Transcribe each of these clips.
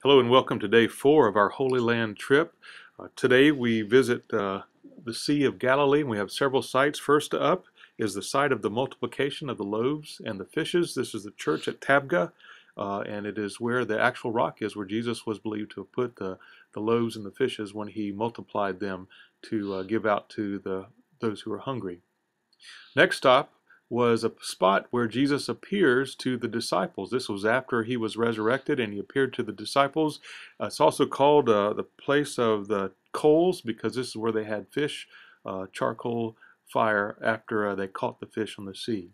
Hello and welcome to day 4 of our Holy Land trip. Today we visit the Sea of Galilee, and we have several sites. First up is the site of the multiplication of the loaves and the fishes. This is the church at Tabgha, and it is where the actual rock is, where Jesus was believed to have put the loaves and the fishes when he multiplied them to give out to those who are hungry. Next stop was a spot where Jesus appears to the disciples. This was after he was resurrected and he appeared to the disciples. It's also called the place of the coals because this is where they had fish, charcoal fire after they caught the fish on the sea.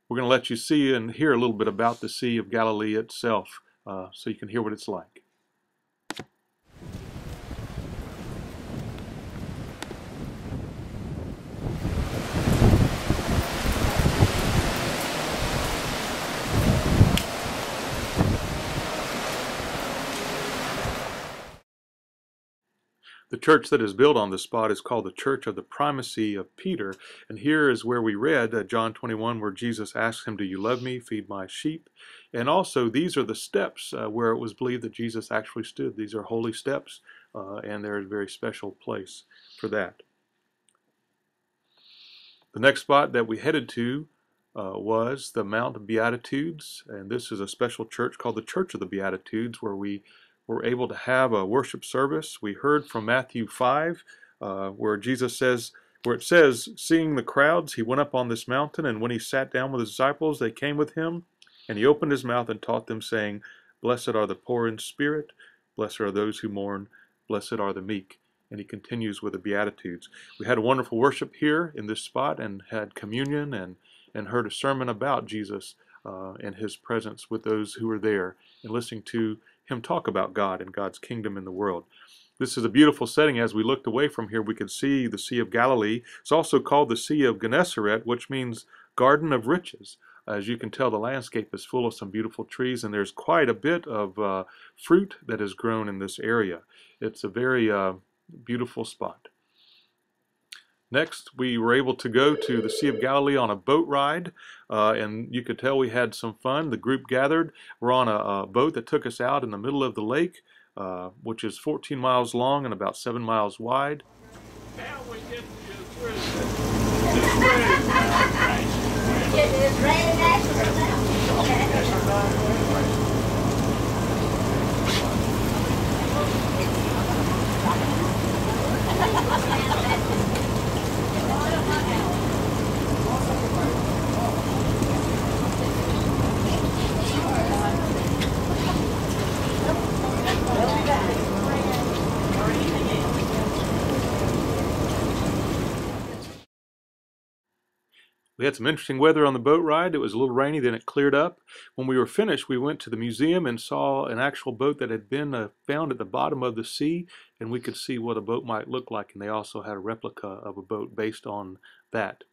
We're going to let you see and hear a little bit about the Sea of Galilee itself so you can hear what it's like. The church that is built on the spot is called the Church of the Primacy of Peter, and here is where we read John 21, where Jesus asks him, "Do you love me? Feed my sheep." And also these are the steps where it was believed that Jesus actually stood. These are holy steps, and there is a very special place for that. The next spot that we headed to was the Mount of Beatitudes, and this is a special church called the Church of the Beatitudes, where we were able to have a worship service. We heard from Matthew 5, where it says, "Seeing the crowds, he went up on this mountain, and when he sat down with his disciples, they came with him, and he opened his mouth and taught them, saying, Blessed are the poor in spirit, blessed are those who mourn, blessed are the meek." And he continues with the Beatitudes. We had a wonderful worship here in this spot and had communion and heard a sermon about Jesus and his presence with those who were there and listening to him talk about God and God's kingdom in the world. This is a beautiful setting. As we looked away from here, we could see the Sea of Galilee. It's also called the Sea of Gennesaret, which means Garden of Riches. As you can tell, the landscape is full of some beautiful trees, and there's quite a bit of fruit that is grown in this area. It's a very beautiful spot. Next, we were able to go to the Sea of Galilee on a boat ride, and you could tell we had some fun. The group gathered. We're on a boat that took us out in the middle of the lake, which is 14 miles long and about 7 miles wide. Now we get through this We had some interesting weather on the boat ride. It was a little rainy, then it cleared up. When we were finished, we went to the museum and saw an actual boat that had been found at the bottom of the sea, and we could see what a boat might look like, and they also had a replica of a boat based on that.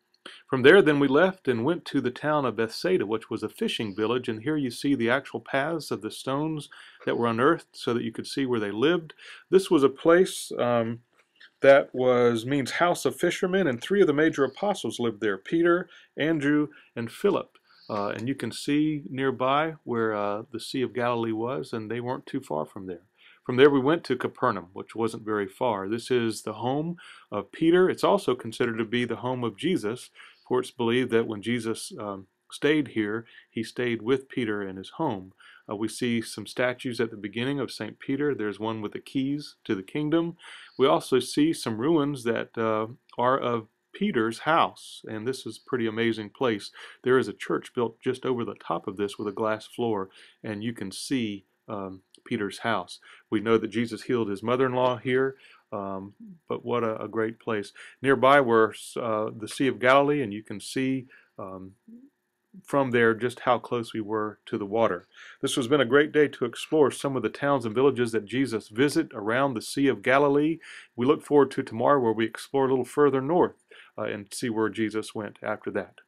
From there, then we left and went to the town of Bethsaida, which was a fishing village, and here you see the actual paths of the stones that were unearthed so that you could see where they lived. This was a place means house of fishermen, and 3 of the major apostles lived there: Peter, Andrew, and Philip. And you can see nearby where the Sea of Galilee was, and they weren't too far from there. From there we went to Capernaum, which wasn't very far. This is the home of Peter. It's also considered to be the home of Jesus, for it's believed that when Jesus stayed here, he stayed with Peter in his home. We see some statues at the beginning of St. Peter. There's one with the keys to the kingdom. We also see some ruins that are of Peter's house, and this is a pretty amazing place. There is a church built just over the top of this with a glass floor, and you can see Peter's house. We know that Jesus healed his mother-in-law here, but what a great place. Nearby were the Sea of Galilee, and you can see from there just how close we were to the water. This has been a great day to explore some of the towns and villages that Jesus visited around the Sea of Galilee. We look forward to tomorrow, where we explore a little further north and see where Jesus went after that.